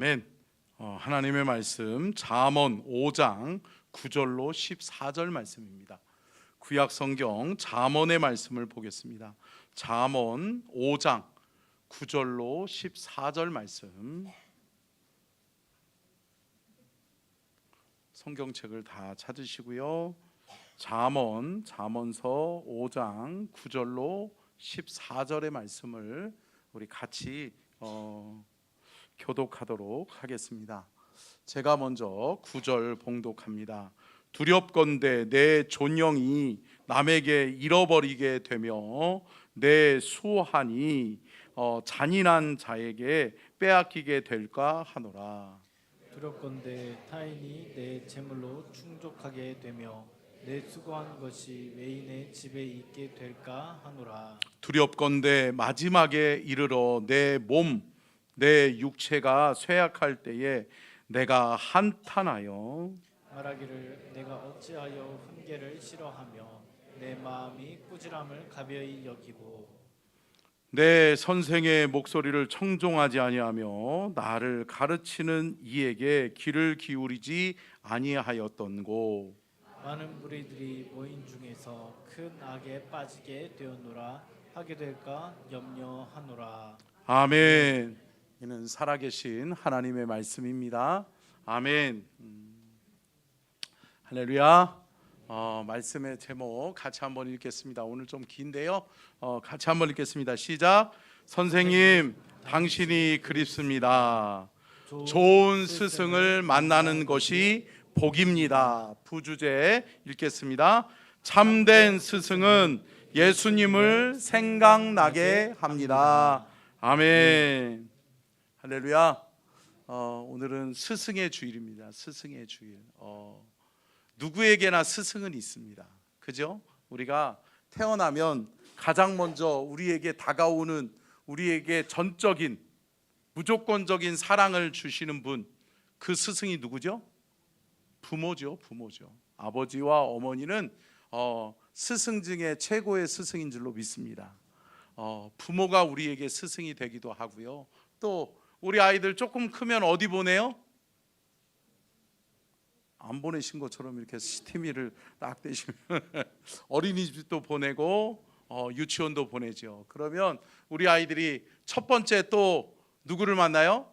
아멘. 하나님의 말씀 잠언 5장 9절로 14절 말씀입니다. 구약 성경 잠언의 말씀을 보겠습니다. 잠언 5장 9절로 14절 말씀. 성경책을 다 찾으시고요. 잠언서 5장 9절로 14절의 말씀을 우리 같이 교독하도록 하겠습니다. 제가 먼저 9절 봉독합니다. 두렵건대 내 존영이 남에게 잃어버리게 되며 내 수한이 잔인한 자에게 빼앗기게 될까 하노라. 두렵건대 타인이 내 재물로 충족하게 되며 내 수고한 것이 외인의 집에 있게 될까 하노라. 두렵건대 마지막에 이르러 내 육체가 쇠약할 때에 내가 한탄하여 말하기를 내가 어찌하여 훈계를 싫어하며 내 마음이 꾸지람을 가벼이 여기고 내 선생의 목소리를 청종하지 아니하며 나를 가르치는 이에게 귀를 기울이지 아니하였던고. 많은 무리들이 모인 중에서 큰 악에 빠지게 되었노라 하게 될까 염려하노라. 아멘. 이는 살아계신 하나님의 말씀입니다. 아멘. 할렐루야. 말씀의 제목 같이 한번 읽겠습니다. 오늘 좀 긴데요. 같이 한번 읽겠습니다. 시작. 선생님, 당신이 그립습니다. 좋은 스승을 만나는 것이 복입니다. 부주제 읽겠습니다. 참된 스승은 예수님을 생각나게 합니다. 아멘. 할렐루야. 오늘은 스승의 주일입니다. 스승의 주일. 누구에게나 스승은 있습니다. 그죠? 우리가 태어나면 가장 먼저 우리에게 다가오는, 우리에게 전적인 무조건적인 사랑을 주시는 분, 그 스승이 누구죠? 부모죠. 아버지와 어머니는 스승 중에 최고의 스승인 줄로 믿습니다. 부모가 우리에게 스승이 되기도 하고요. 또 우리 아이들 조금 크면 어디 보내요? 안 보내신 것처럼 이렇게 TV를 딱 대시면 어린이집도 보내고 유치원도 보내죠. 그러면 우리 아이들이 첫 번째 또 누구를 만나요?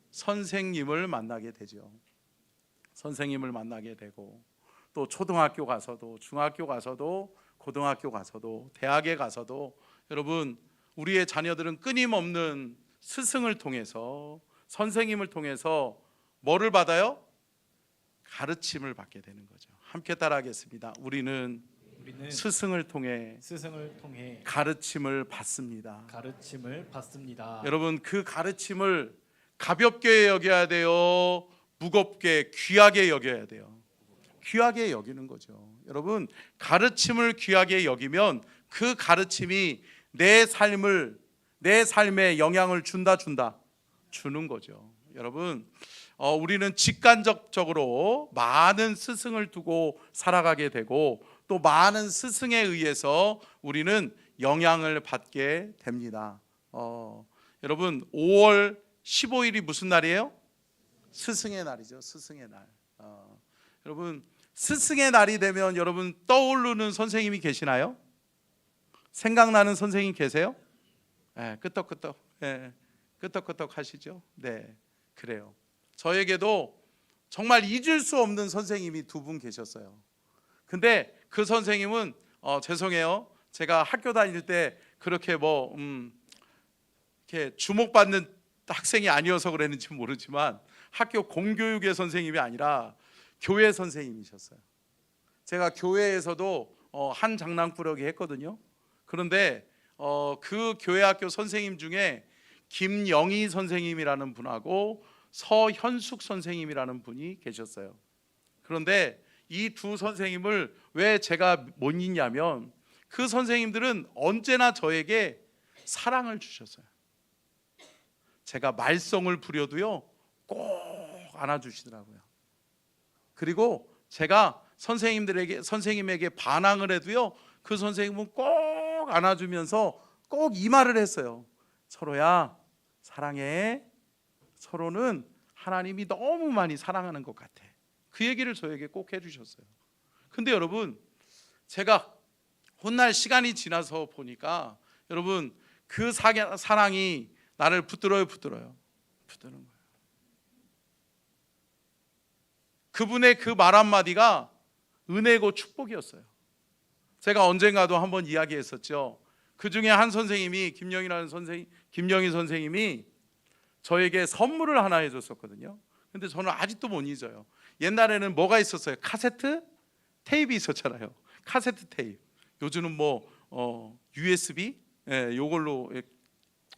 선생님을 만나게 되죠. 선생님을 만나게 되고, 또 초등학교 가서도, 중학교 가서도, 고등학교 가서도, 대학에 가서도, 여러분, 우리의 자녀들은 끊임없는 스승을 통해서, 선생님을 통해서 뭐를 받아요? 가르침을 받게 되는 거죠. 함께 따라하겠습니다. 우리는 스승을 통해 가르침을 받습니다. 여러분, 그 가르침을 가볍게 여겨야 돼요? 무겁게, 귀하게 여겨야 돼요? 귀하게 여기는 거죠. 여러분, 가르침을 귀하게 여기면 그 가르침이 내 삶에 영향을 주는 거죠. 여러분, 우리는 직간접적으로 많은 스승을 두고 살아가게 되고, 또 많은 스승에 의해서 우리는 영향을 받게 됩니다. 여러분, 5월 15일이 무슨 날이에요? 스승의 날이죠. 스승의 날. 여러분, 스승의 날이 되면 여러분 떠오르는 선생님이 계시나요? 생각나는 선생님 계세요? 네, 끄떡끄떡. 네, 끄떡끄떡 하시죠? 네, 그래요. 저에게도 정말 잊을 수 없는 선생님이 두 분 계셨어요. 근데 그 선생님은 죄송해요. 제가 학교 다닐 때 그렇게 이렇게 주목받는 학생이 아니어서 그랬는지 모르지만 학교 공교육의 선생님이 아니라 교회 선생님이셨어요. 제가 교회에서도 한 장난꾸러기 했거든요. 그런데 그 교회 학교 선생님 중에 김영희 선생님이라는 분하고 서현숙 선생님이라는 분이 계셨어요. 그런데 이 두 선생님을 왜 제가 못 잊냐면, 그 선생님들은 언제나 저에게 사랑을 주셨어요. 제가 말썽을 부려도요 꼭 안아주시더라고요. 그리고 제가 선생님에게 반항을 해도요, 그 선생님은 꼭 안아주면서 꼭 이 말을 했어요. 서로야, 사랑해. 서로는 하나님이 너무 많이 사랑하는 것 같아. 그 얘기를 저에게 꼭 해주셨어요. 근데 여러분, 제가 훗날 시간이 지나서 보니까 여러분, 그 사랑이 나를 붙들어요, 붙드는 거예요. 그분의 그 말 한마디가 은혜고 축복이었어요. 제가 언젠가도 한번 이야기했었죠. 그 중에 한 선생님이, 김영희 선생님이 저에게 선물을 하나 해줬었거든요. 근데 저는 아직도 못 잊어요. 옛날에는 뭐가 있었어요? 카세트 테이프 있었잖아요. 카세트 테이프. 요즘은 USB 요걸로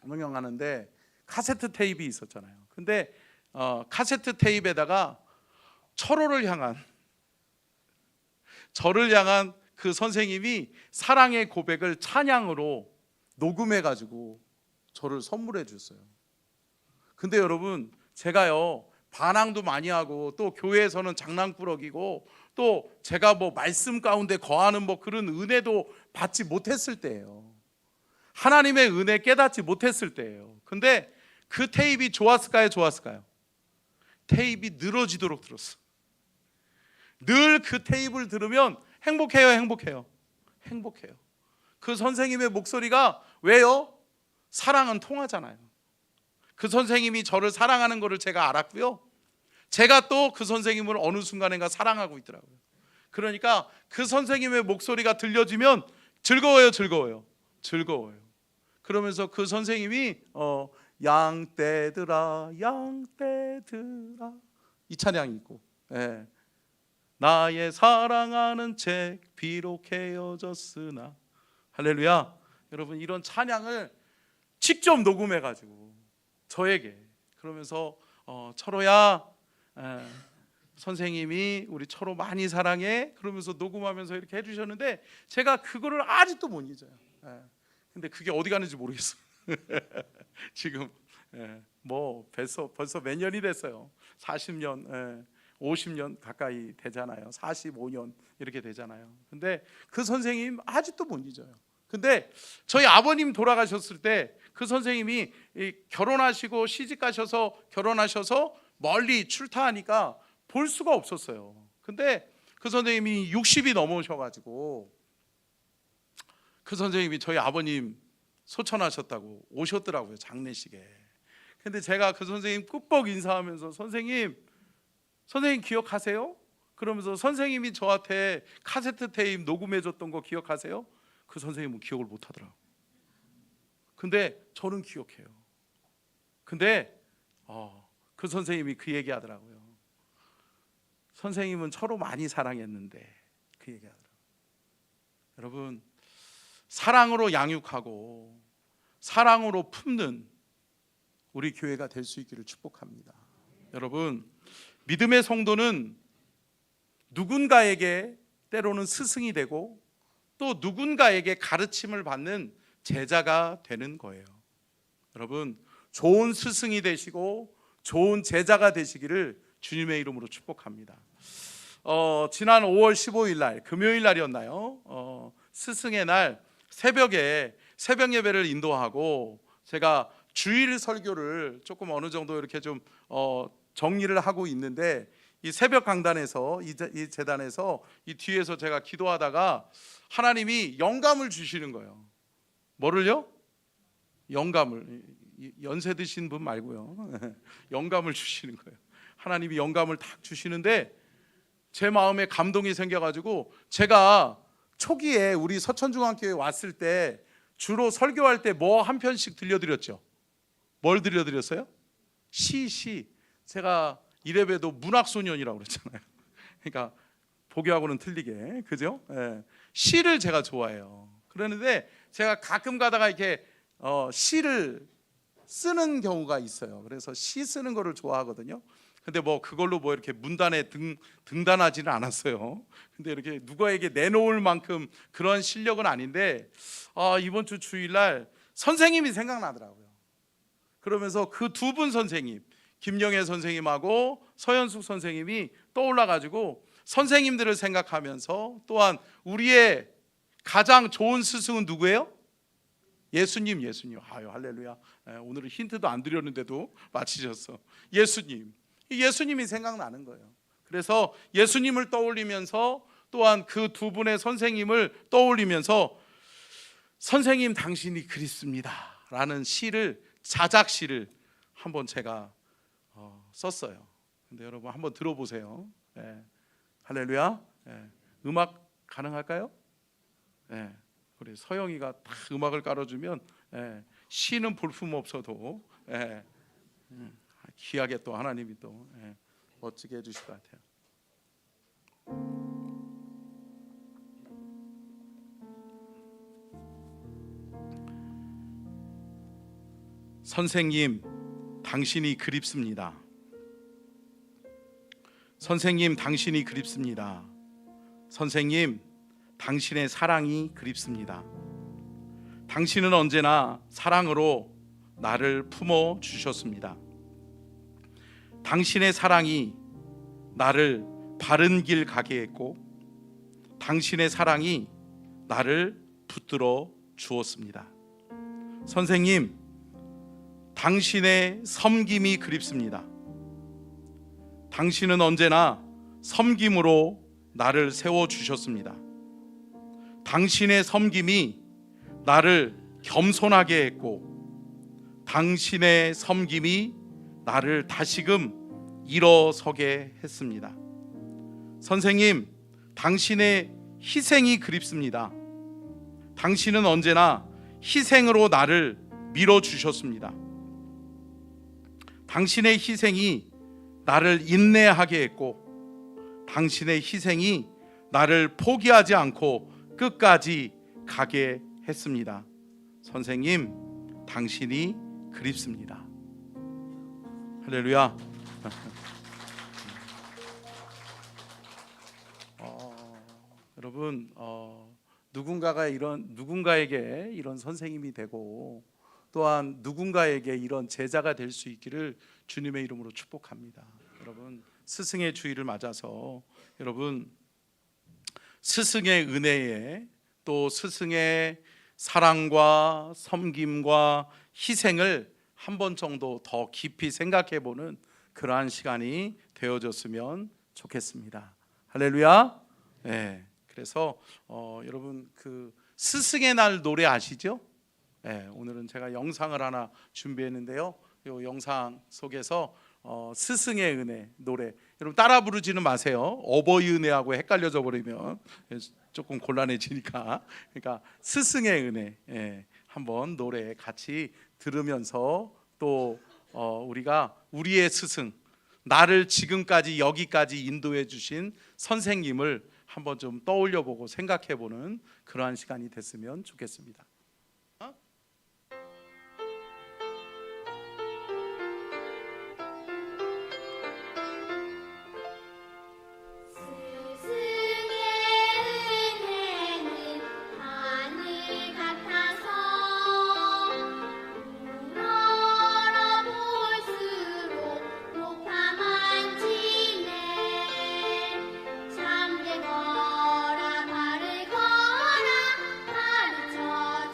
운영하는데 카세트 테이프 있었잖아요. 근데 카세트 테이프에다가 저를 향한 그 선생님이 사랑의 고백을 찬양으로 녹음해 가지고 저를 선물해 줬어요. 근데 여러분, 제가요 반항도 많이 하고 또 교회에서는 장난꾸러기고 또 제가 말씀 가운데 거하는 그런 은혜도 받지 못했을 때예요. 하나님의 은혜 깨닫지 못했을 때예요. 근데 그 테이프가 좋았을까요? 테이프가 늘어지도록 들었어. 늘 그 테이프를 들으면 행복해요. 그 선생님의 목소리가, 왜요? 사랑은 통하잖아요. 그 선생님이 저를 사랑하는 것을 제가 알았고요. 제가 또 그 선생님을 어느 순간인가 사랑하고 있더라고요. 그러니까 그 선생님의 목소리가 들려지면 즐거워요. 그러면서 그 선생님이 양떼들아 이 찬양이 있고, 나의 사랑하는 책 비록 헤어졌으나, 할렐루야. 여러분, 이런 찬양을 직접 녹음해 가지고 저에게, 그러면서 철호야, 선생님이 우리 철호 많이 사랑해, 그러면서 녹음하면서 이렇게 해주셨는데 제가 그거를 아직도 못 잊어요. 근데 그게 어디 갔는지 모르겠어요. 지금 벌써 몇 년이 됐어요. 40년 50년 가까이 되잖아요. 45년 이렇게 되잖아요. 근데 그 선생님 아직도 못 잊어요. 근데 저희 아버님 돌아가셨을 때 그 선생님이 결혼하시고 시집 가셔서 결혼하셔서 멀리 출타하니까 볼 수가 없었어요. 근데 그 선생님이 60이 넘으셔가지고 그 선생님이 저희 아버님 소천하셨다고 오셨더라고요, 장례식에. 근데 제가 그 선생님 꾹뻑 인사하면서 선생님 기억하세요? 그러면서 선생님이 저한테 카세트 테이프 녹음해줬던 거 기억하세요? 그 선생님은 기억을 못하더라고요. 근데 저는 기억해요. 근데 그 선생님이 그 얘기 하더라고요. 선생님은 철호 많이 사랑했는데, 그 얘기 하더라고요. 여러분, 사랑으로 양육하고 사랑으로 품는 우리 교회가 될 수 있기를 축복합니다. 여러분, 믿음의 성도는 누군가에게 때로는 스승이 되고 또 누군가에게 가르침을 받는 제자가 되는 거예요. 여러분, 좋은 스승이 되시고 좋은 제자가 되시기를 주님의 이름으로 축복합니다. 지난 5월 15일 날, 금요일 날이었나요? 스승의 날 새벽에 새벽 예배를 인도하고 제가 주일 설교를 조금 어느 정도 이렇게 좀 정리를 하고 있는데, 이 새벽 강단에서 이 재단에서 이 뒤에서 제가 기도하다가 하나님이 영감을 주시는 거예요. 뭐를요? 영감을. 연세 드신 분 말고요. 영감을 주시는 거예요. 하나님이 영감을 딱 주시는데 제 마음에 감동이 생겨가지고, 제가 초기에 우리 서천중앙교회 왔을 때 주로 설교할 때 한 편씩 들려드렸죠. 뭘 들려드렸어요? 시. 제가 이래봬도 문학소년이라고 그랬잖아요. 그러니까 보기하고는 틀리게, 그죠? 시를 제가 좋아해요. 그러는데 제가 가끔 가다가 이렇게 시를 쓰는 경우가 있어요. 그래서 시 쓰는 거를 좋아하거든요. 근데 그걸로 이렇게 문단에 등단하지는 않았어요. 근데 이렇게 누구에게 내놓을 만큼 그런 실력은 아닌데, 이번 주 주일날 선생님이 생각나더라고요. 그러면서 그 두 분 선생님, 김영애 선생님하고 서현숙 선생님이 떠올라가지고 선생님들을 생각하면서, 또한 우리의 가장 좋은 스승은 누구예요? 예수님. 아유, 할렐루야. 오늘은 힌트도 안 드렸는데도 맞히셨어. 예수님. 예수님이 생각나는 거예요. 그래서 예수님을 떠올리면서 또한 그 두 분의 선생님을 떠올리면서 선생님 당신이 그립습니다 라는 시를, 자작시를 한번 제가 썼어요. 근데 여러분 한번 들어보세요. 할렐루야. 음악 가능할까요? 우리 서영이가 딱 음악을 깔아주면 시는 볼품 없어도 귀하게 또 하나님이 또 멋지게 해주실 것 같아요. 선생님, 당신이 그립습니다. 선생님, 당신이 그립습니다. 선생님, 당신의 사랑이 그립습니다. 당신은 언제나 사랑으로 나를 품어 주셨습니다. 당신의 사랑이 나를 바른 길 가게 했고, 당신의 사랑이 나를 붙들어 주었습니다. 선생님, 당신의 섬김이 그립습니다. 당신은 언제나 섬김으로 나를 세워주셨습니다. 당신의 섬김이 나를 겸손하게 했고, 당신의 섬김이 나를 다시금 일어서게 했습니다. 선생님, 당신의 희생이 그립습니다. 당신은 언제나 희생으로 나를 밀어주셨습니다. 당신의 희생이 나를 인내하게 했고, 당신의 희생이 나를 포기하지 않고 끝까지 가게 했습니다. 선생님, 당신이 그립습니다. 할렐루야. 여러분, 누군가에게 이런 선생님이 되고, 또한 누군가에게 이런 제자가 될 수 있기를 주님의 이름으로 축복합니다. 여러분, 스승의 주일을 맞아서 여러분, 스승의 은혜에 또 스승의 사랑과 섬김과 희생을 한 번 정도 더 깊이 생각해 보는 그러한 시간이 되어졌으면 좋겠습니다. 할렐루야. 그래서 여러분, 그 스승의 날 노래 아시죠? 오늘은 제가 영상을 하나 준비했는데요. 이 영상 속에서 스승의 은혜 노래, 여러분 따라 부르지는 마세요. 어버이 은혜하고 헷갈려져 버리면 조금 곤란해지니까. 그러니까 스승의 은혜 한번 노래 같이 들으면서 또 우리가 우리의 스승, 나를 지금까지 여기까지 인도해 주신 선생님을 한번 좀 떠올려 보고 생각해 보는 그러한 시간이 됐으면 좋겠습니다. 잠들거라 발을 걸어 가르쳐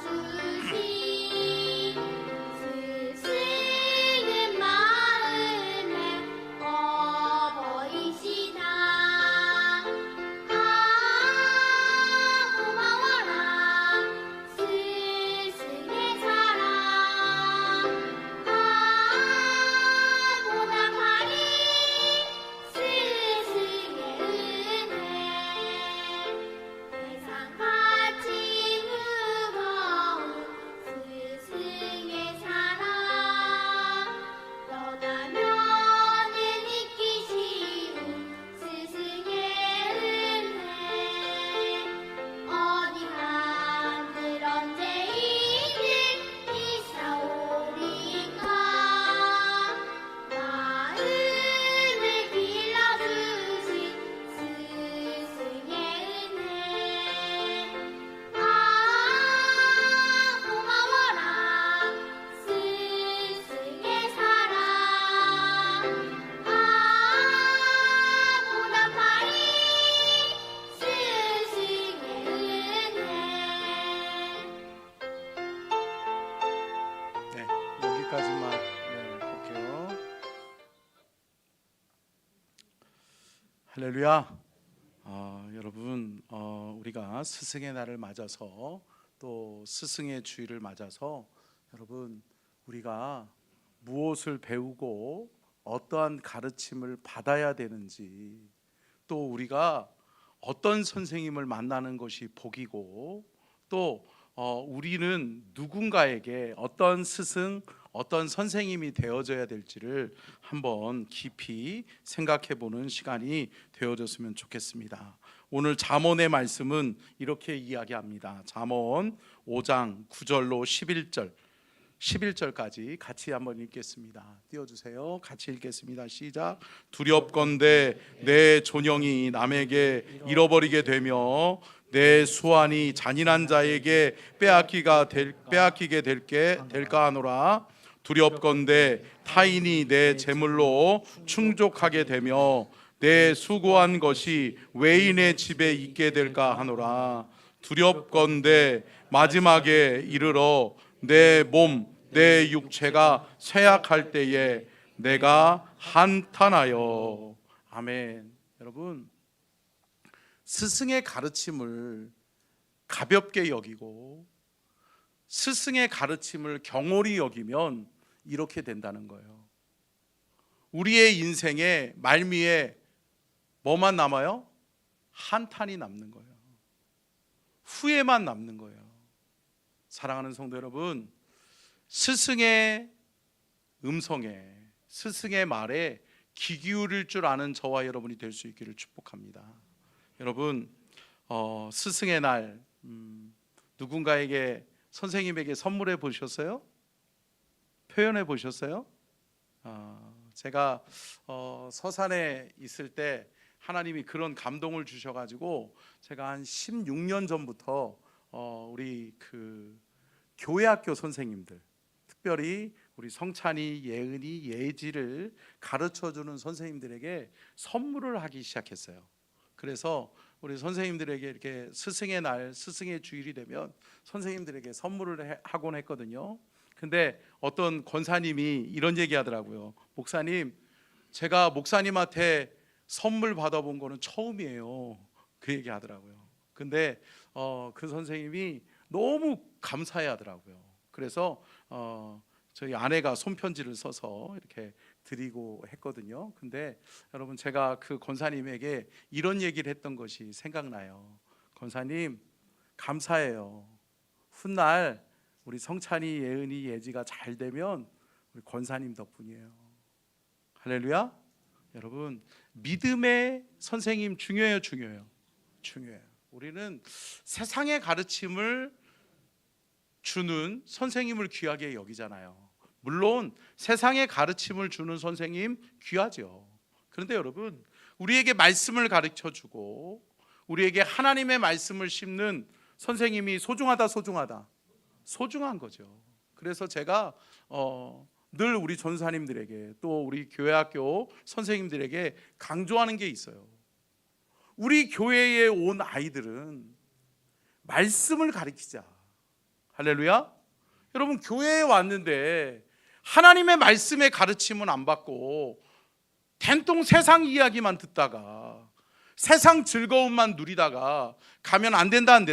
할렐루야. 여러분, 우리가 스승의 날을 맞아서 또 스승의 주일을 맞아서 여러분, 우리가 무엇을 배우고 어떠한 가르침을 받아야 되는지, 또 우리가 어떤 선생님을 만나는 것이 복이고, 또 우리는 누군가에게 어떤 스승, 어떤 선생님이 되어져야 될지를 한번 깊이 생각해 보는 시간이 되어졌으면 좋겠습니다. 오늘 잠언의 말씀은 이렇게 이야기합니다. 잠언 5장 9절로 11절까지 같이 한번 읽겠습니다. 띄워주세요. 같이 읽겠습니다. 시작. 두렵건대 내 존영이 남에게 잃어버리게 되며 내 수완이 잔인한 자에게 빼앗기게 될까 하노라. 두렵건대 타인이 내 재물로 충족하게 되며 내 수고한 것이 외인의 집에 있게 될까 하노라. 두렵건대 마지막에 이르러 내 몸, 내 육체가 쇠약할 때에 내가 한탄하여. 아멘. 여러분, 스승의 가르침을 가볍게 여기고 스승의 가르침을 경홀히 여기면 이렇게 된다는 거예요. 우리의 인생의 말미에 뭐만 남아요? 한탄이 남는 거예요. 후회만 남는 거예요. 사랑하는 성도 여러분, 스승의 음성에, 스승의 말에 귀 기울일 줄 아는 저와 여러분이 될 수 있기를 축복합니다. 여러분, 스승의 날 누군가에게, 선생님에게 선물해 보셨어요? 표현해 보셨어요? 제가 서산에 있을 때 하나님이 그런 감동을 주셔가지고 제가 한 16년 전부터 우리 그 교회학교 선생님들, 특별히 우리 성찬이, 예은이, 예지를 가르쳐주는 선생님들에게 선물을 하기 시작했어요. 그래서 우리 선생님들에게 이렇게 스승의 날, 스승의 주일이 되면 선생님들에게 선물을 하곤 했거든요. 근데 어떤 권사님이 이런 얘기 하더라고요. 목사님, 제가 목사님한테 선물 받아본 거는 처음이에요. 그 얘기 하더라고요. 근데 그 선생님이 너무 감사해 하더라고요. 그래서 저희 아내가 손편지를 써서 이렇게 드리고 했거든요. 근데 여러분, 제가 그 권사님에게 이런 얘기를 했던 것이 생각나요. 권사님, 감사해요. 훗날 우리 성찬이, 예은이, 예지가 잘 되면 우리 권사님 덕분이에요. 할렐루야. 여러분, 믿음의 선생님 중요해요, 중요해요. 우리는 세상의 가르침을 주는 선생님을 귀하게 여기잖아요. 물론 세상의 가르침을 주는 선생님 귀하죠. 그런데 여러분, 우리에게 말씀을 가르쳐 주고 우리에게 하나님의 말씀을 심는 선생님이 소중한 거죠. 그래서 제가 늘 우리 전사님들에게, 또 우리 교회학교 선생님들에게 강조하는 게 있어요. 우리 교회에 온 아이들은 말씀을 가르치자. 할렐루야. 여러분, 교회에 왔는데 하나님의 말씀의 가르침은 안 받고 된통 세상 이야기만 듣다가 세상 즐거움만 누리다가 가면 안 된다. 안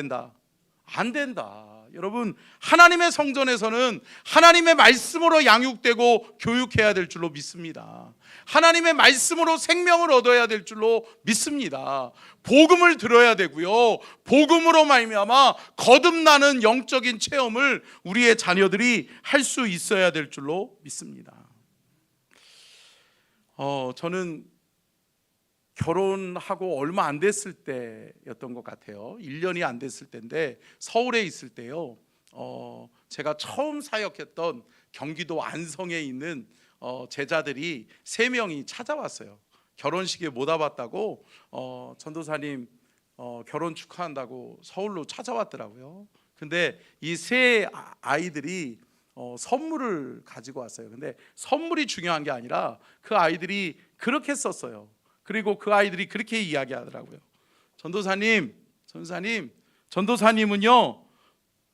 된다. 여러분, 하나님의 성전에서는 하나님의 말씀으로 양육되고 교육해야 될 줄로 믿습니다. 하나님의 말씀으로 생명을 얻어야 될 줄로 믿습니다. 복음을 들어야 되고요, 복음으로 말미암아 거듭나는 영적인 체험을 우리의 자녀들이 할 수 있어야 될 줄로 믿습니다. 저는 결혼하고 얼마 안 됐을 때였던 것 같아요. 1년이 안 됐을 때인데 서울에 있을 때요, 제가 처음 사역했던 경기도 안성에 있는 제자들이 3명이 찾아왔어요. 결혼식에 못 와봤다고 전도사님 결혼 축하한다고 서울로 찾아왔더라고요. 근데 이 3 아이들이 선물을 가지고 왔어요. 근데 선물이 중요한 게 아니라 그 아이들이 그렇게 썼어요. 그리고 그 아이들이 그렇게 이야기하더라고요. 전도사님은요,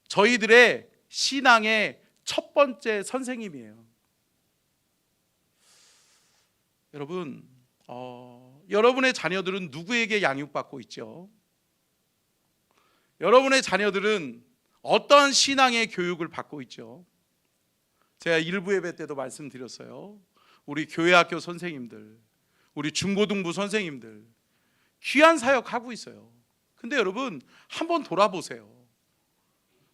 저희들의 신앙의 첫 번째 선생님이에요. 여러분, 여러분의 자녀들은 누구에게 양육받고 있죠? 여러분의 자녀들은 어떠한 신앙의 교육을 받고 있죠? 제가 일부 예배 때도 말씀드렸어요. 우리 교회학교 선생님들, 우리 중고등부 선생님들 귀한 사역하고 있어요. 근데 여러분 한번 돌아보세요.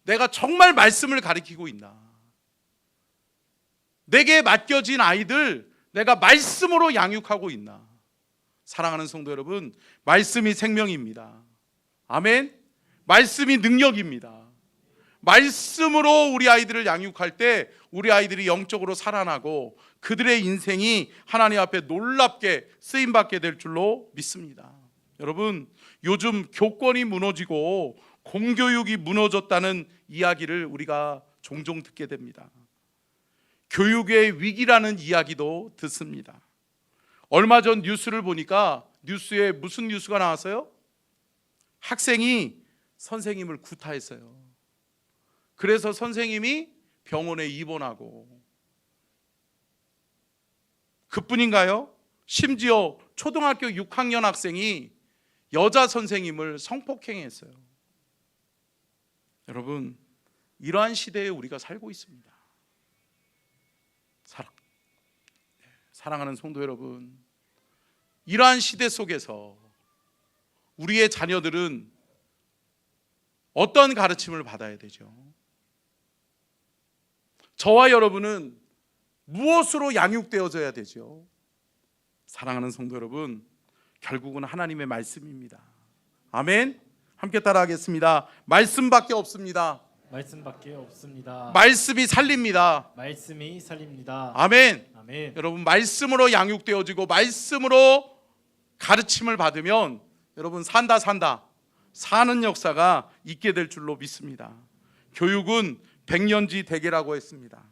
내가 정말 말씀을 가르치고 있나? 내게 맡겨진 아이들 내가 말씀으로 양육하고 있나? 사랑하는 성도 여러분, 말씀이 생명입니다. 아멘. 말씀이 능력입니다. 말씀으로 우리 아이들을 양육할 때 우리 아이들이 영적으로 살아나고 그들의 인생이 하나님 앞에 놀랍게 쓰임받게 될 줄로 믿습니다. 여러분, 요즘 교권이 무너지고 공교육이 무너졌다는 이야기를 우리가 종종 듣게 됩니다. 교육의 위기라는 이야기도 듣습니다. 얼마 전 뉴스를 보니까 뉴스에 무슨 뉴스가 나왔어요? 학생이 선생님을 구타했어요. 그래서 선생님이 병원에 입원하고, 그뿐인가요? 심지어 초등학교 6학년 학생이 여자 선생님을 성폭행했어요. 여러분, 이러한 시대에 우리가 살고 있습니다. 사랑하는 성도 여러분, 이러한 시대 속에서 우리의 자녀들은 어떤 가르침을 받아야 되죠? 저와 여러분은 무엇으로 양육되어져야 되죠? 사랑하는 성도 여러분, 결국은 하나님의 말씀입니다. 아멘. 함께 따라하겠습니다. 말씀밖에 없습니다. 말씀밖에 없습니다. 말씀이 살립니다. 말씀이 살립니다. 아멘. 아멘. 여러분, 말씀으로 양육되어지고 말씀으로 가르침을 받으면 여러분 산다 사는 역사가 있게 될 줄로 믿습니다. 교육은 백년지 대계라고 했습니다.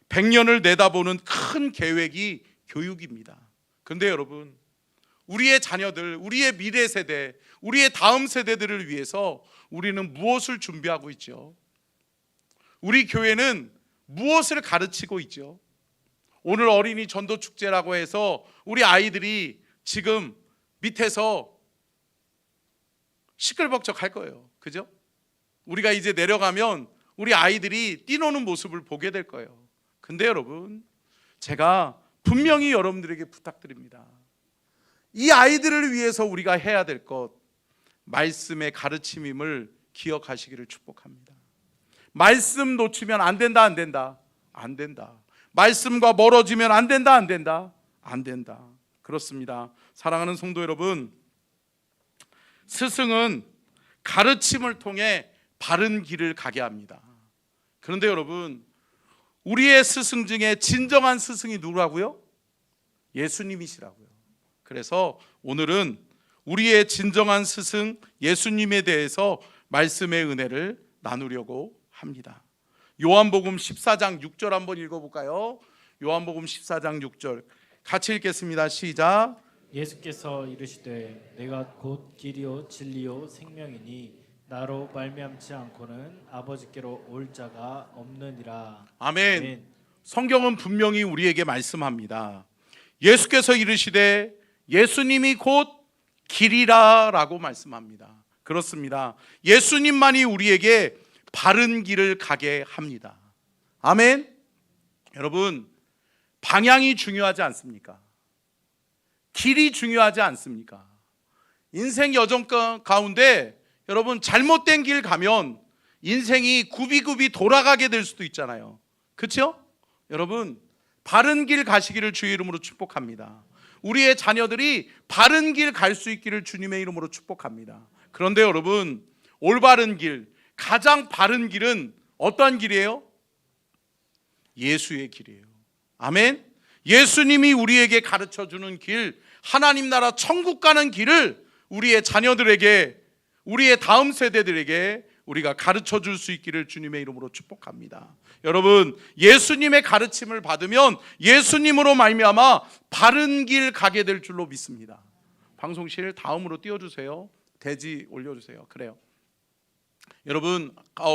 100년을 내다보는 큰 계획이 교육입니다. 그런데 여러분, 우리의 자녀들, 우리의 미래 세대, 우리의 다음 세대들을 위해서 우리는 무엇을 준비하고 있죠? 우리 교회는 무엇을 가르치고 있죠? 오늘 어린이 전도 축제라고 해서 우리 아이들이 지금 밑에서 시끌벅적할 거예요. 그죠? 우리가 이제 내려가면 우리 아이들이 뛰노는 모습을 보게 될 거예요. 근데 여러분, 제가 분명히 여러분들에게 부탁드립니다. 이 아이들을 위해서 우리가 해야 될 것, 말씀의 가르침임을 기억하시기를 축복합니다. 말씀 놓치면 안 된다. 안 된다. 말씀과 멀어지면 안 된다. 그렇습니다. 사랑하는 성도 여러분, 스승은 가르침을 통해 바른 길을 가게 합니다. 그런데 여러분, 우리의 스승 중에 진정한 스승이 누구라고요? 예수님이시라고요. 그래서 오늘은 우리의 진정한 스승 예수님에 대해서 말씀의 은혜를 나누려고 합니다. 요한복음 14장 6절 한번 읽어볼까요? 요한복음 14장 6절 같이 읽겠습니다. 시작. 예수께서 이르시되 내가 곧 길이요 진리요 생명이니 나로 말미암지 않고는 아버지께로 올 자가 없느니라. 아멘. 아멘. 성경은 분명히 우리에게 말씀합니다. 예수께서 이르시되 예수님이 곧 길이라 라고 말씀합니다. 그렇습니다. 예수님만이 우리에게 바른 길을 가게 합니다. 아멘. 여러분, 방향이 중요하지 않습니까? 길이 중요하지 않습니까? 인생 여정 가운데 여러분, 잘못된 길 가면 인생이 굽이굽이 돌아가게 될 수도 있잖아요. 그렇죠? 여러분, 바른 길 가시기를 주의 이름으로 축복합니다. 우리의 자녀들이 바른 길 갈 수 있기를 주님의 이름으로 축복합니다. 그런데 여러분, 올바른 길, 가장 바른 길은 어떠한 길이에요? 예수의 길이에요. 아멘. 예수님이 우리에게 가르쳐주는 길, 하나님 나라 천국 가는 길을 우리의 자녀들에게, 우리의 다음 세대들에게 우리가 가르쳐 줄 수 있기를 주님의 이름으로 축복합니다. 여러분, 예수님의 가르침을 받으면 예수님으로 말미암아 바른 길 가게 될 줄로 믿습니다. 방송실 다음으로 띄워주세요. 대지 올려주세요. 그래요. 여러분,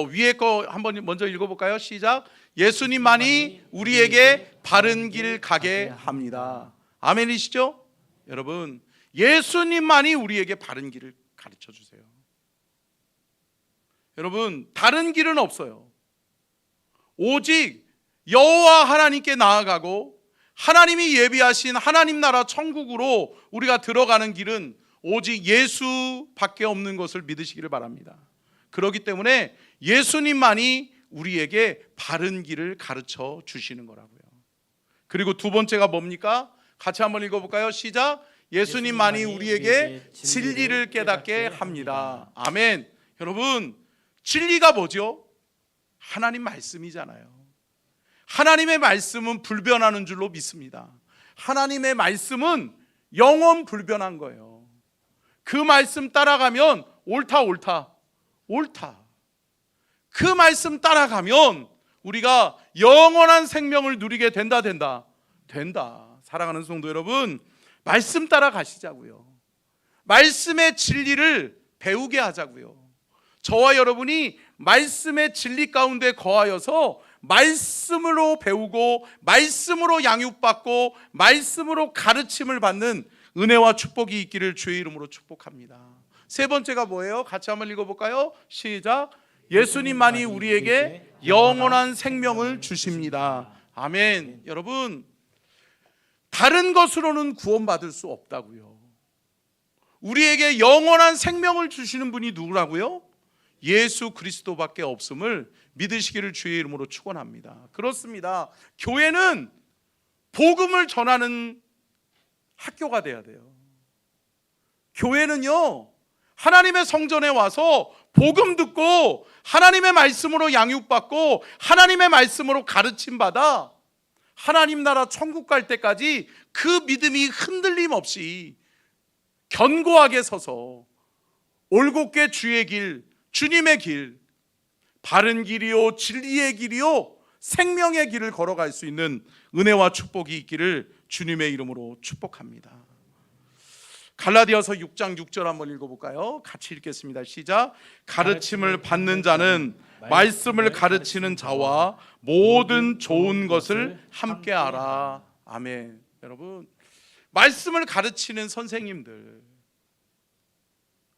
위에 거 한번 먼저 읽어볼까요? 시작. 예수님만이 우리에게 바른 길 가게 합니다. 아멘이시죠? 여러분, 예수님만이 우리에게 바른 길을 가르쳐 주세요. 여러분, 다른 길은 없어요. 오직 여호와 하나님께 나아가고 하나님이 예비하신 하나님 나라 천국으로 우리가 들어가는 길은 오직 예수밖에 없는 것을 믿으시기를 바랍니다. 그렇기 때문에 예수님만이 우리에게 바른 길을 가르쳐 주시는 거라고요. 그리고 두 번째가 뭡니까? 같이 한번 읽어볼까요? 시작. 예수님만이 우리에게 진리를 깨닫게 합니다. 아멘. 여러분, 진리가 뭐죠? 하나님 말씀이잖아요. 하나님의 말씀은 불변하는 줄로 믿습니다. 하나님의 말씀은 영원 불변한 거예요. 그 말씀 따라가면 옳다. 그 말씀 따라가면 우리가 영원한 생명을 누리게 된다. 사랑하는 성도 여러분, 말씀 따라가시자고요. 말씀의 진리를 배우게 하자고요. 저와 여러분이 말씀의 진리 가운데 거하여서 말씀으로 배우고 말씀으로 양육받고 말씀으로 가르침을 받는 은혜와 축복이 있기를 주의 이름으로 축복합니다. 세 번째가 뭐예요? 같이 한번 읽어볼까요? 시작. 예수님만이 우리에게 영원한 생명을 주십니다. 아멘. 여러분, 다른 것으로는 구원받을 수 없다고요. 우리에게 영원한 생명을 주시는 분이 누구라고요? 예수 그리스도밖에 없음을 믿으시기를 주의 이름으로 축원합니다. 그렇습니다. 교회는 복음을 전하는 학교가 돼야 돼요. 교회는요, 하나님의 성전에 와서 복음 듣고 하나님의 말씀으로 양육받고 하나님의 말씀으로 가르침받아 하나님 나라 천국 갈 때까지 그 믿음이 흔들림 없이 견고하게 서서 올곧게 주의 길, 주님의 길, 바른 길이요 진리의 길이요 생명의 길을 걸어갈 수 있는 은혜와 축복이 있기를 주님의 이름으로 축복합니다. 갈라디아서 6장 6절 한번 읽어볼까요? 같이 읽겠습니다. 시작. 가르침을 받는 자는 말씀을 가르치는 자와 모든 좋은 것을 함께 알아. 아멘. 여러분, 말씀을 가르치는 선생님들,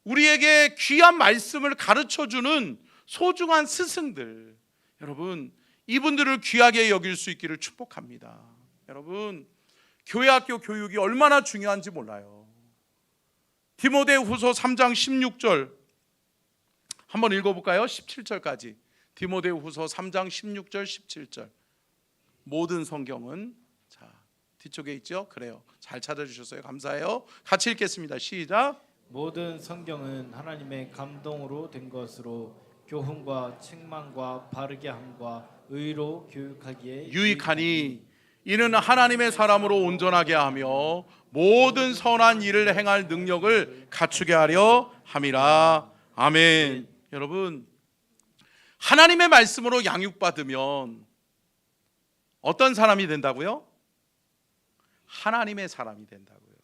우리에게 귀한 말씀을 가르쳐주는 소중한 스승들, 여러분, 이분들을 귀하게 여길 수 있기를 축복합니다. 여러분, 교회학교 교육이 얼마나 중요한지 몰라요. 디모데후서 3장 16절 한번 읽어볼까요? 17절까지. 디모데후서 3장 16절 17절. 모든 성경은, 자, 뒤쪽에 있죠? 그래요. 잘 찾아주셨어요. 감사해요. 같이 읽겠습니다. 시작. 모든 성경은 하나님의 감동으로 된 것으로 교훈과 책망과 바르게 함과 의로 교육하기에 유익하니 이는 하나님의 사람으로 온전하게 하며 모든 선한 일을 행할 능력을 갖추게 하려 함이라. 아멘. 여러분, 하나님의 말씀으로 양육받으면 어떤 사람이 된다고요? 하나님의 사람이 된다고요.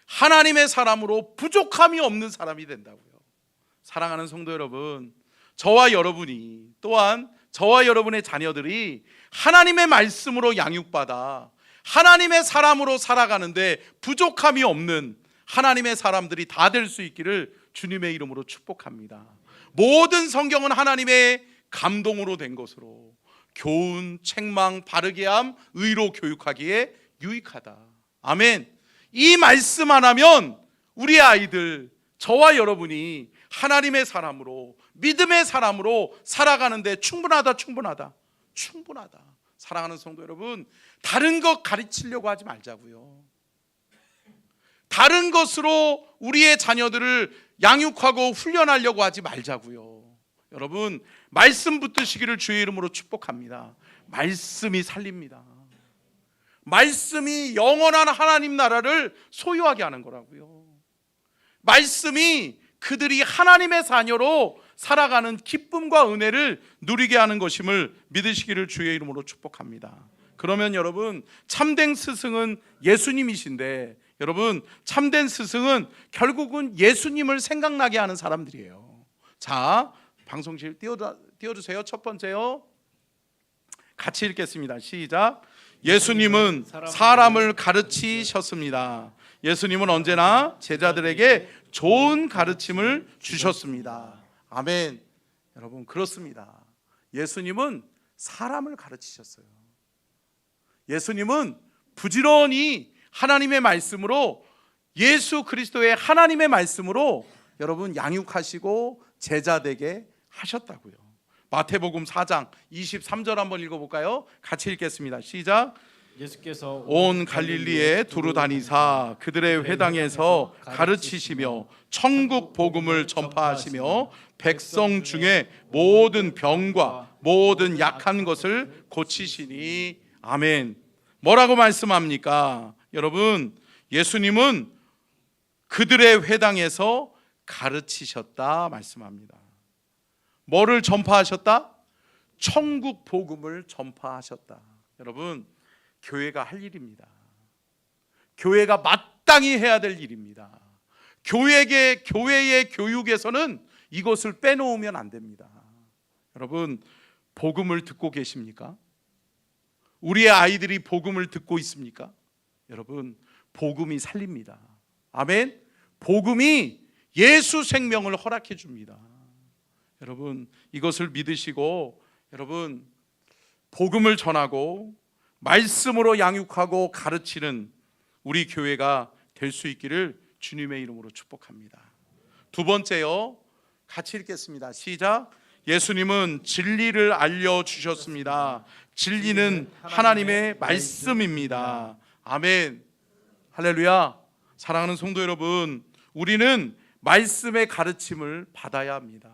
하나님의 사람으로 부족함이 없는 사람이 된다고요. 사랑하는 성도 여러분, 저와 여러분이, 또한 저와 여러분의 자녀들이 하나님의 말씀으로 양육받아 하나님의 사람으로 살아가는데 부족함이 없는 하나님의 사람들이 다 될 수 있기를 주님의 이름으로 축복합니다. 모든 성경은 하나님의 감동으로 된 것으로 교훈, 책망, 바르게 함, 의로 교육하기에 유익하다. 아멘. 이 말씀 하나면 우리 아이들, 저와 여러분이 하나님의 사람으로, 믿음의 사람으로 살아가는데 충분하다. 사랑하는 성도 여러분, 다른 것 가르치려고 하지 말자고요. 다른 것으로 우리의 자녀들을 양육하고 훈련하려고 하지 말자고요. 여러분, 말씀 붙드시기를 주의 이름으로 축복합니다. 말씀이 살립니다. 말씀이 영원한 하나님 나라를 소유하게 하는 거라고요. 말씀이 그들이 하나님의 자녀로 살아가는 기쁨과 은혜를 누리게 하는 것임을 믿으시기를 주의 이름으로 축복합니다. 그러면 여러분, 참된 스승은 예수님이신데, 여러분, 참된 스승은 결국은 예수님을 생각나게 하는 사람들이에요. 자, 방송실 띄워주세요. 첫 번째요, 같이 읽겠습니다. 시작. 예수님은 사람을 가르치셨습니다. 예수님은 언제나 제자들에게 좋은 가르침을 주셨습니다. 아멘. 여러분, 그렇습니다. 예수님은 사람을 가르치셨어요. 예수님은 부지런히 하나님의 말씀으로, 예수 그리스도의 하나님의 말씀으로 여러분 양육하시고 제자되게 하셨다고요. 마태복음 4장 23절 한번 읽어볼까요? 같이 읽겠습니다. 시작. 예수께서 온 갈릴리에 두루 다니사 그들의 회당에서 가르치시며 천국 복음을 전파하시며 백성 중에 모든 병과 모든 약한 것을 고치시니. 아멘. 뭐라고 말씀합니까? 여러분, 예수님은 그들의 회당에서 가르치셨다 말씀합니다. 뭐를 전파하셨다? 천국 복음을 전파하셨다. 여러분, 교회가 할 일입니다. 교회가 마땅히 해야 될 일입니다. 교회의 교육에서는 이것을 빼놓으면 안 됩니다. 여러분, 복음을 듣고 계십니까? 우리의 아이들이 복음을 듣고 있습니까? 여러분, 복음이 살립니다. 아멘. 복음이 예수 생명을 허락해 줍니다. 여러분, 이것을 믿으시고 여러분 복음을 전하고 말씀으로 양육하고 가르치는 우리 교회가 될 수 있기를 주님의 이름으로 축복합니다. 두 번째요, 같이 읽겠습니다. 시작. 예수님은 진리를 알려주셨습니다. 진리는 하나님의 말씀입니다. 아멘. 할렐루야. 사랑하는 성도 여러분, 우리는 말씀의 가르침을 받아야 합니다.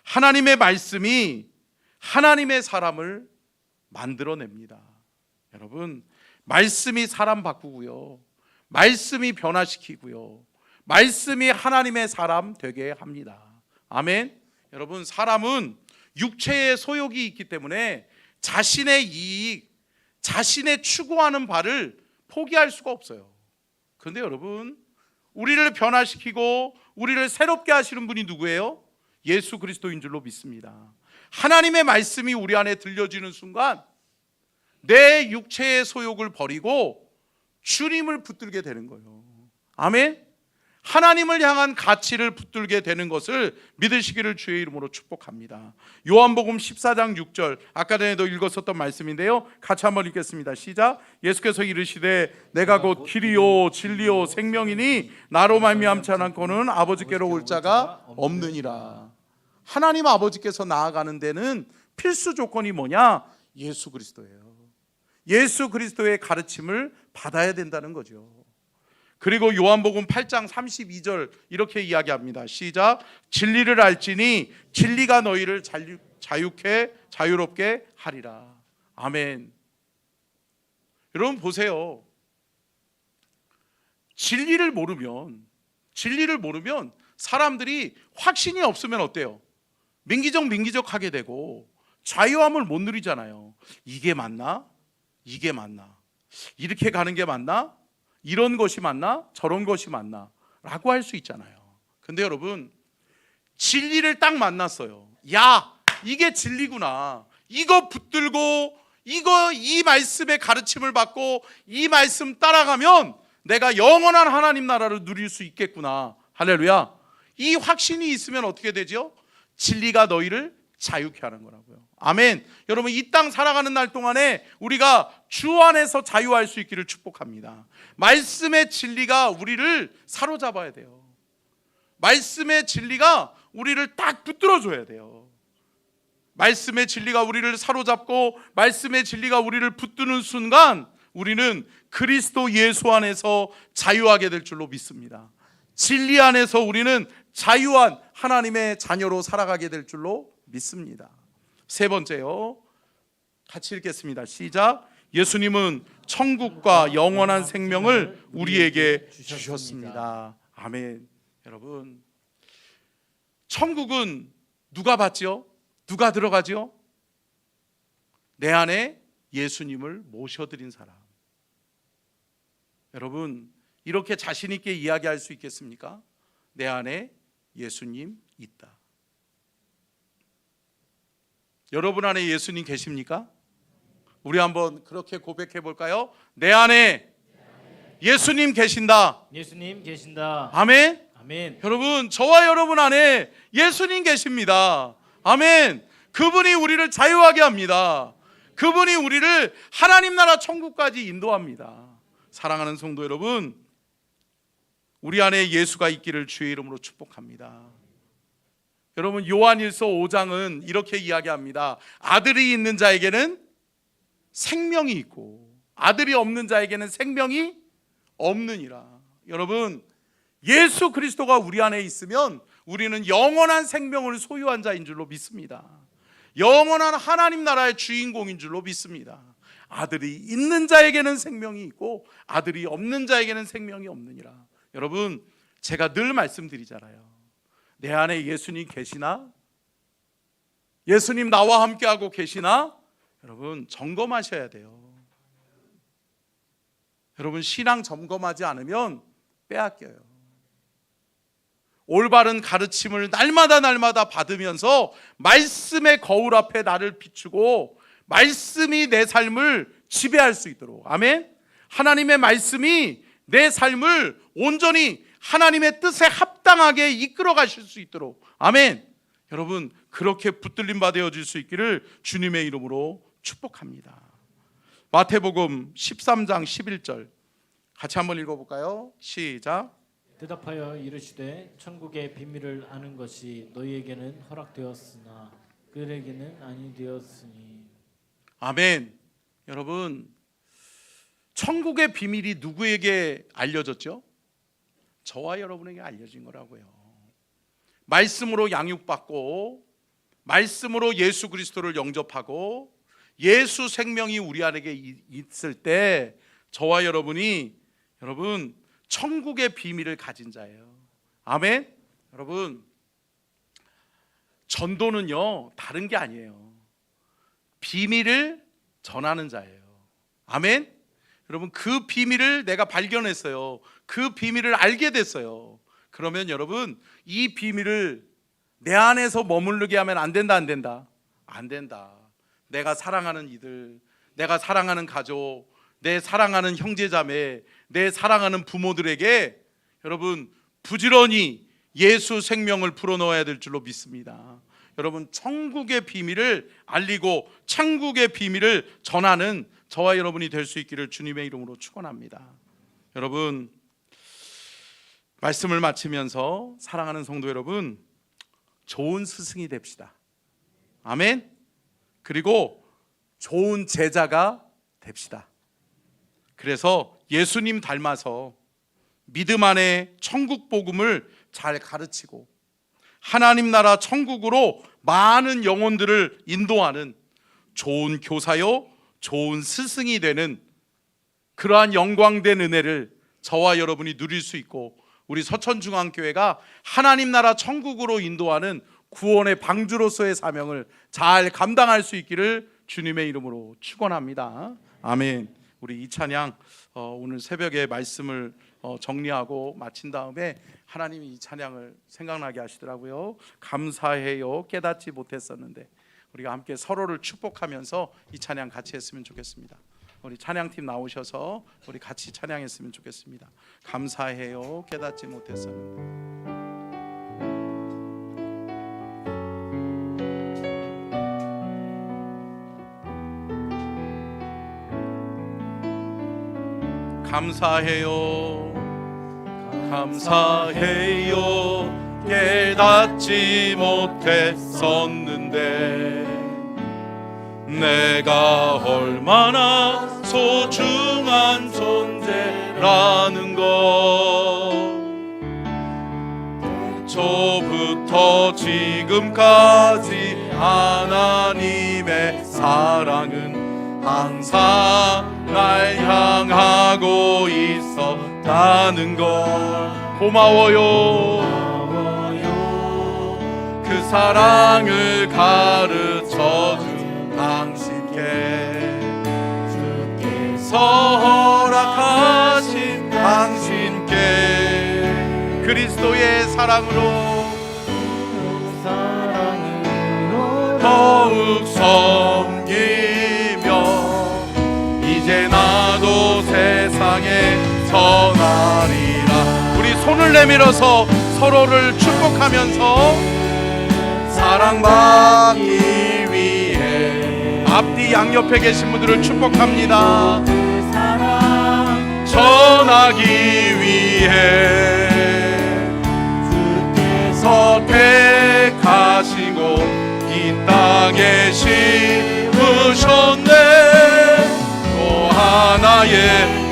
하나님의 말씀이 하나님의 사람을 만들어냅니다. 여러분, 말씀이 사람 바꾸고요, 말씀이 변화시키고요, 말씀이 하나님의 사람 되게 합니다. 아멘. 여러분, 사람은 육체의 소욕이 있기 때문에 자신의 이익, 자신의 추구하는 바를 포기할 수가 없어요. 그런데 여러분, 우리를 변화시키고 우리를 새롭게 하시는 분이 누구예요? 예수 그리스도인 줄로 믿습니다. 하나님의 말씀이 우리 안에 들려지는 순간 내 육체의 소욕을 버리고 주님을 붙들게 되는 거예요. 아멘. 하나님을 향한 가치를 붙들게 되는 것을 믿으시기를 주의 이름으로 축복합니다. 요한복음 14장 6절, 아까 전에도 읽었었던 말씀인데요, 같이 한번 읽겠습니다. 시작. 예수께서 이르시되 내가 곧 길이요 진리요 생명이니 나로 말미암지 않고는 아버지께로 올 자가 없느니라. 하나님 아버지께서 나아가는 데는 필수 조건이 뭐냐? 예수 그리스도예요. 예수 그리스도의 가르침을 받아야 된다는 거죠. 그리고 요한복음 8장 32절 이렇게 이야기합니다. 시작. 진리를 알지니 진리가 너희를 자유롭게 하리라. 아멘. 여러분 보세요. 진리를 모르면 사람들이 확신이 없으면 어때요? 민기적하게 되고 자유함을 못 누리잖아요. 이게 맞나? 이게 맞나? 이렇게 가는 게 맞나? 이런 것이 맞나? 저런 것이 맞나? 라고 할 수 있잖아요. 근데 여러분, 진리를 딱 만났어요. 야, 이게 진리구나. 이거 붙들고 이 말씀의 가르침을 받고 이 말씀 따라가면 내가 영원한 하나님 나라를 누릴 수 있겠구나. 할렐루야. 이 확신이 있으면 어떻게 되죠? 진리가 너희를 자유케 하는 거라고요. 아멘. 여러분, 이 땅 살아가는 날 동안에 우리가 주 안에서 자유할 수 있기를 축복합니다. 말씀의 진리가 우리를 사로잡아야 돼요. 말씀의 진리가 우리를 딱 붙들어줘야 돼요. 말씀의 진리가 우리를 사로잡고 말씀의 진리가 우리를 붙드는 순간 우리는 그리스도 예수 안에서 자유하게 될 줄로 믿습니다. 진리 안에서 우리는 자유한 하나님의 자녀로 살아가게 될 줄로 믿습니다. 세 번째요, 같이 읽겠습니다. 시작. 예수님은 천국과 영원한 생명을 우리에게 주셨습니다. 아멘. 여러분, 천국은 누가 받죠? 누가 들어가죠? 내 안에 예수님을 모셔드린 사람. 여러분, 이렇게 자신 있게 이야기할 수 있겠습니까? 내 안에 예수님 있다. 여러분 안에 예수님 계십니까? 우리 한번 그렇게 고백해 볼까요? 내 안에 예수님 계신다. 예수님 계신다. 아멘. 아멘. 여러분, 저와 여러분 안에 예수님 계십니다. 아멘. 그분이 우리를 자유하게 합니다. 그분이 우리를 하나님 나라 천국까지 인도합니다. 사랑하는 성도 여러분, 우리 안에 예수가 있기를 주의 이름으로 축복합니다. 여러분, 요한일서 5장은 이렇게 이야기합니다. 아들이 있는 자에게는 생명이 있고 아들이 없는 자에게는 생명이 없느니라. 여러분, 예수 그리스도가 우리 안에 있으면 우리는 영원한 생명을 소유한 자인 줄로 믿습니다. 영원한 하나님 나라의 주인공인 줄로 믿습니다. 아들이 있는 자에게는 생명이 있고 아들이 없는 자에게는 생명이 없느니라. 여러분, 제가 늘 말씀드리잖아요. 내 안에 예수님 계시나? 예수님 나와 함께하고 계시나? 여러분, 점검하셔야 돼요. 여러분, 신앙 점검하지 않으면 빼앗겨요. 올바른 가르침을 날마다 받으면서 말씀의 거울 앞에 나를 비추고 말씀이 내 삶을 지배할 수 있도록, 아멘. 하나님의 말씀이 내 삶을 온전히 하나님의 뜻에 합당하게 이끌어 가실 수 있도록, 아멘. 여러분, 그렇게 붙들림 받아질 수 있기를 주님의 이름으로 축복합니다. 마태복음 13장 11절 같이 한번 읽어볼까요? 시작. 대답하여 이르시되 천국의 비밀을 아는 것이 너희에게는 허락되었으나 그들에게는 아니 되었으니. 아멘. 여러분, 천국의 비밀이 누구에게 알려졌죠? 저와 여러분에게 알려진 거라고요. 말씀으로 양육받고 말씀으로 예수 그리스도를 영접하고 예수 생명이 우리 안에 있을 때 저와 여러분이 여러분 천국의 비밀을 가진 자예요. 아멘. 여러분, 전도는요 다른 게 아니에요. 비밀을 전하는 자예요. 아멘. 여러분, 그 비밀을 내가 발견했어요. 그 비밀을 알게 됐어요. 그러면 여러분, 이 비밀을 내 안에서 머무르게 하면 안 된다, 안 된다? 안 된다. 내가 사랑하는 이들, 내가 사랑하는 가족, 내 사랑하는 형제자매, 내 사랑하는 부모들에게 여러분 부지런히 예수 생명을 불어넣어야 될 줄로 믿습니다. 여러분, 천국의 비밀을 알리고 천국의 비밀을 전하는 저와 여러분이 될 수 있기를 주님의 이름으로 축원합니다. 여러분, 말씀을 마치면서 사랑하는 성도 여러분, 좋은 스승이 됩시다. 아멘. 그리고 좋은 제자가 됩시다. 그래서 예수님 닮아서 믿음 안에 천국 복음을 잘 가르치고 하나님 나라 천국으로 많은 영혼들을 인도하는 좋은 교사요, 좋은 스승이 되는 그러한 영광된 은혜를 저와 여러분이 누릴 수 있고 우리 서천중앙교회가 하나님 나라 천국으로 인도하는 구원의 방주로서의 사명을 잘 감당할 수 있기를 주님의 이름으로 축원합니다. 아멘. 우리 이 찬양 오늘 새벽에 말씀을 정리하고 마친 다음에 하나님이 이 찬양을 생각나게 하시더라고요. 감사해요 깨닫지 못했었는데, 우리가 함께 서로를 축복하면서 이 찬양 같이 했으면 좋겠습니다. 우리 찬양팀 나오셔서 우리 같이 찬양했으면 좋겠습니다. 감사해요 깨닫지 못했었는데. 감사해요 감사해요 깨닫지 못했었는데 내가 얼마나 소중한 존재라는 것 저부터 지금까지 하나님의 사랑은 항상 날 향하고 있었다는 걸 고마워요. 그 사랑을 가르쳐준 당신께 주께서 허락하신 당신께 그리스도의 사랑으로 더욱 섬기며 이제 나도 세상에 전하리라. 우리 손을 내밀어서 서로를 축복하면서 사랑받기 위해 앞뒤 양옆에 계신 분들을 축복합니다. 전하기 위해 주께서 택하시고 이 땅에 심으셨네. 또 하나의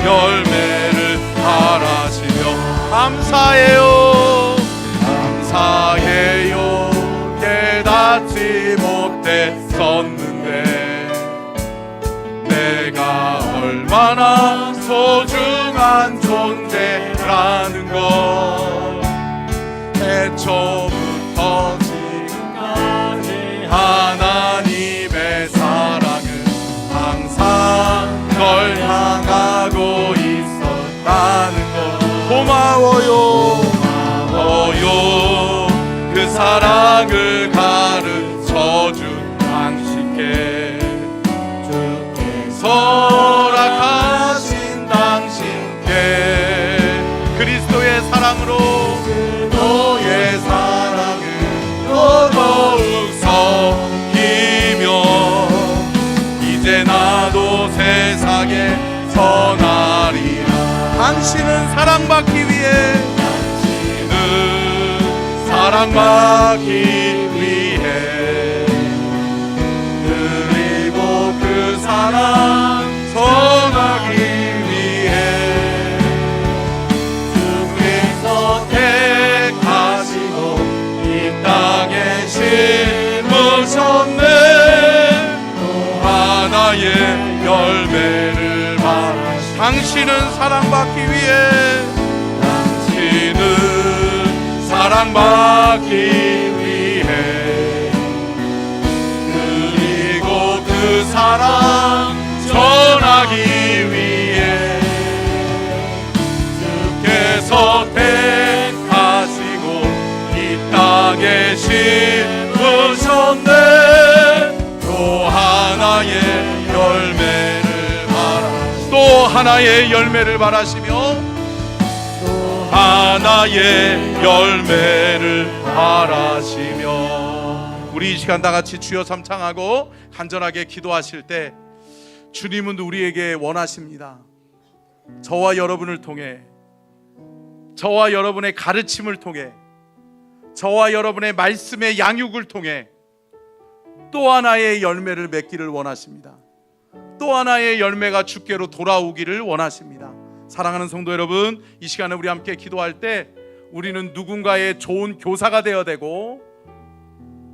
열매를 바라시며 감사해요 감사해요. 깨닫지 못했었는데 내가 얼마나 소중한 존재라는 걸 애초부터 지금까지 하나님의 사랑은 항상 널 향하고 있었다는 걸 고마워요 고마워요. 그 사랑을 가르쳐준 당신께 허락하신 당신께 그리스도의 사랑으로 너의 사랑을 더더욱 섬기며 이제 나도 세상에 전하리라. 당신은 사랑받기 위해 당신은 사랑받기 위해 그리고 그 사랑 전하기 위해 주께서 택하시고 이 땅에 심으셨네. 또 하나의 열매를 바라시. 당신은 사랑받기 위해 당신은 사랑받기 위해 그리고 그 사랑 전하기 위해 주께서 택하시고 이 땅에 심으셨네. 또 하나의 열매를 바라시며 또 하나의 열매를 바라시며 또 하나의 열매를 바라시며 우리 이 시간 다 같이 주여 삼창하고 간절하게 기도하실 때 주님은 우리에게 원하십니다. 저와 여러분을 통해 저와 여러분의 가르침을 통해 저와 여러분의 말씀의 양육을 통해 또 하나의 열매를 맺기를 원하십니다. 또 하나의 열매가 주께로 돌아오기를 원하십니다. 사랑하는 성도 여러분, 이 시간에 우리 함께 기도할 때 우리는 누군가의 좋은 교사가 되어야 되고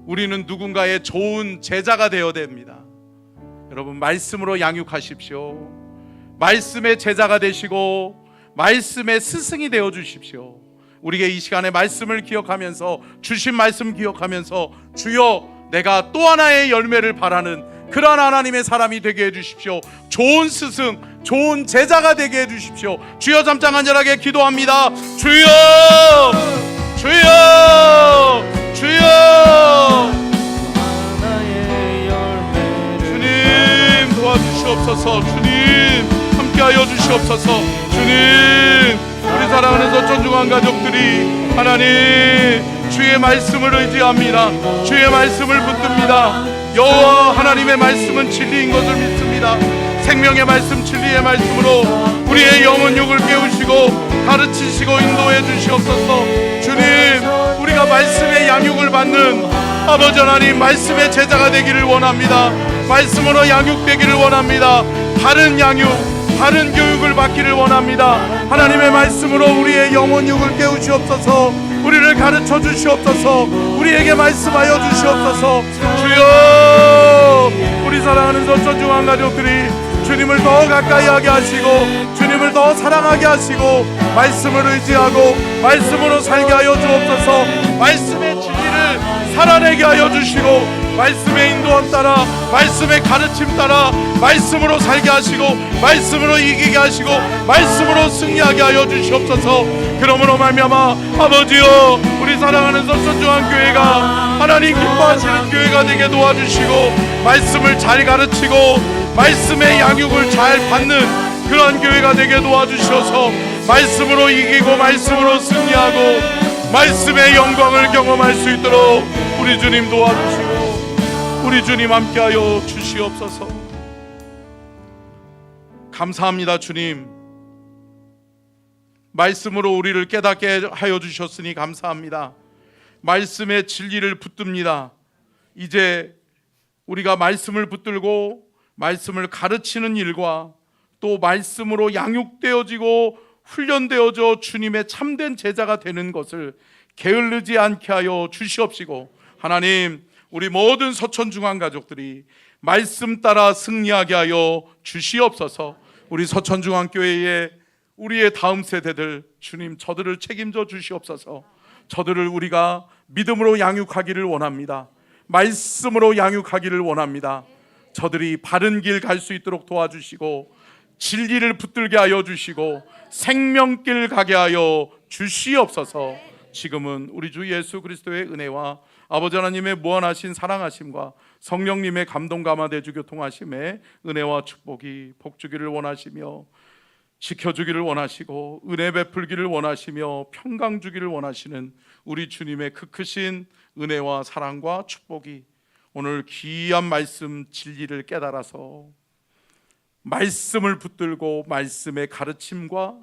우리는 누군가의 좋은 제자가 되어야 됩니다. 여러분 말씀으로 양육하십시오. 말씀의 제자가 되시고 말씀의 스승이 되어 주십시오. 우리에게 이 시간에 말씀을 기억하면서 주신 말씀 기억하면서 주여 내가 또 하나의 열매를 바라는 그런 하나님의 사람이 되게 해주십시오. 좋은 스승 좋은 제자가 되게 해주십시오. 주여 잠깐 간절하게 기도합니다. 주여 주여 주여 주님 도와주시옵소서. 주님 함께하여 주시옵소서. 주님 우리 사랑하는 소천중한 가족들이 하나님 주의 말씀을 의지합니다. 주의 말씀을 붙듭니다. 여호와 하나님의 말씀은 진리인 것을 믿습니다. 생명의 말씀 진리의 말씀으로 우리의 영혼 육을 깨우시고 가르치시고 인도해 주시옵소서. 주님 우리가 말씀의 양육을 받는 아버지 하나님 말씀의 제자가 되기를 원합니다. 말씀으로 양육되기를 원합니다. 바른 양육 바른 교육을 받기를 원합니다. 하나님의 말씀으로 우리의 영혼 육을 깨우시옵소서. 우리를 가르쳐 주시옵소서. 우리에게 말씀하여 주시옵소서. 주여 우리 사랑하는 소천중한 가족들이 주님을 더 가까이 하게 하시고 주님을 더 사랑하게 하시고 말씀을 의지하고 말씀으로 살게 하여 주옵소서. 말씀의 진리를 살아내게 하여 주시고 말씀의 인도함 따라 말씀의 가르침 따라 말씀으로 살게 하시고 말씀으로 이기게 하시고 말씀으로 승리하게 하여 주시옵소서. 그러므로 말미암아 아버지여 우리 사랑하는 소천중한 교회가 하나님 기뻐하시는 교회가 되게 도와주시고 말씀을 잘 가르치고 말씀의 양육을 잘 받는 그런 교회가 되게 도와주셔서 말씀으로 이기고 말씀으로 승리하고 말씀의 영광을 경험할 수 있도록 우리 주님 도와주시고 우리 주님 함께하여 주시옵소서. 감사합니다. 주님, 말씀으로 우리를 깨닫게 하여 주셨으니 감사합니다. 말씀의 진리를 붙듭니다. 이제 우리가 말씀을 붙들고 말씀을 가르치는 일과 또 말씀으로 양육되어지고 훈련되어져 주님의 참된 제자가 되는 것을 게을르지 않게 하여 주시옵시고, 하나님, 우리 모든 서천중앙 가족들이 말씀 따라 승리하게 하여 주시옵소서. 우리 서천중앙교회의 우리의 다음 세대들, 주님, 저들을 책임져 주시옵소서. 저들을 우리가 믿음으로 양육하기를 원합니다. 말씀으로 양육하기를 원합니다. 저들이 바른 길 갈 수 있도록 도와주시고 진리를 붙들게 하여 주시고 생명길 가게 하여 주시옵소서. 지금은 우리 주 예수 그리스도의 은혜와 아버지 하나님의 무한하신 사랑하심과 성령님의 감동 감화 대주 교통하심의 은혜와 축복이 복주기를 원하시며 지켜주기를 원하시고 은혜 베풀기를 원하시며 평강 주기를 원하시는 우리 주님의 그 크신 은혜와 사랑과 축복이 오늘 귀한 말씀 진리를 깨달아서 말씀을 붙들고 말씀의 가르침과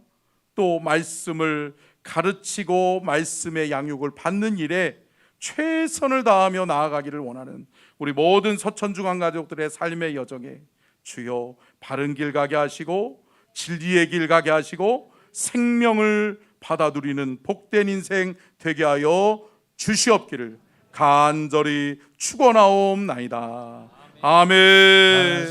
또 말씀을 가르치고 말씀의 양육을 받는 일에 최선을 다하며 나아가기를 원하는 우리 모든 서천중앙 가족들의 삶의 여정에 주여 바른 길 가게 하시고 진리의 길 가게 하시고 생명을 받아 누리는 복된 인생 되게 하여 주시옵기를 간절히 축원하옵나이다. 아멘.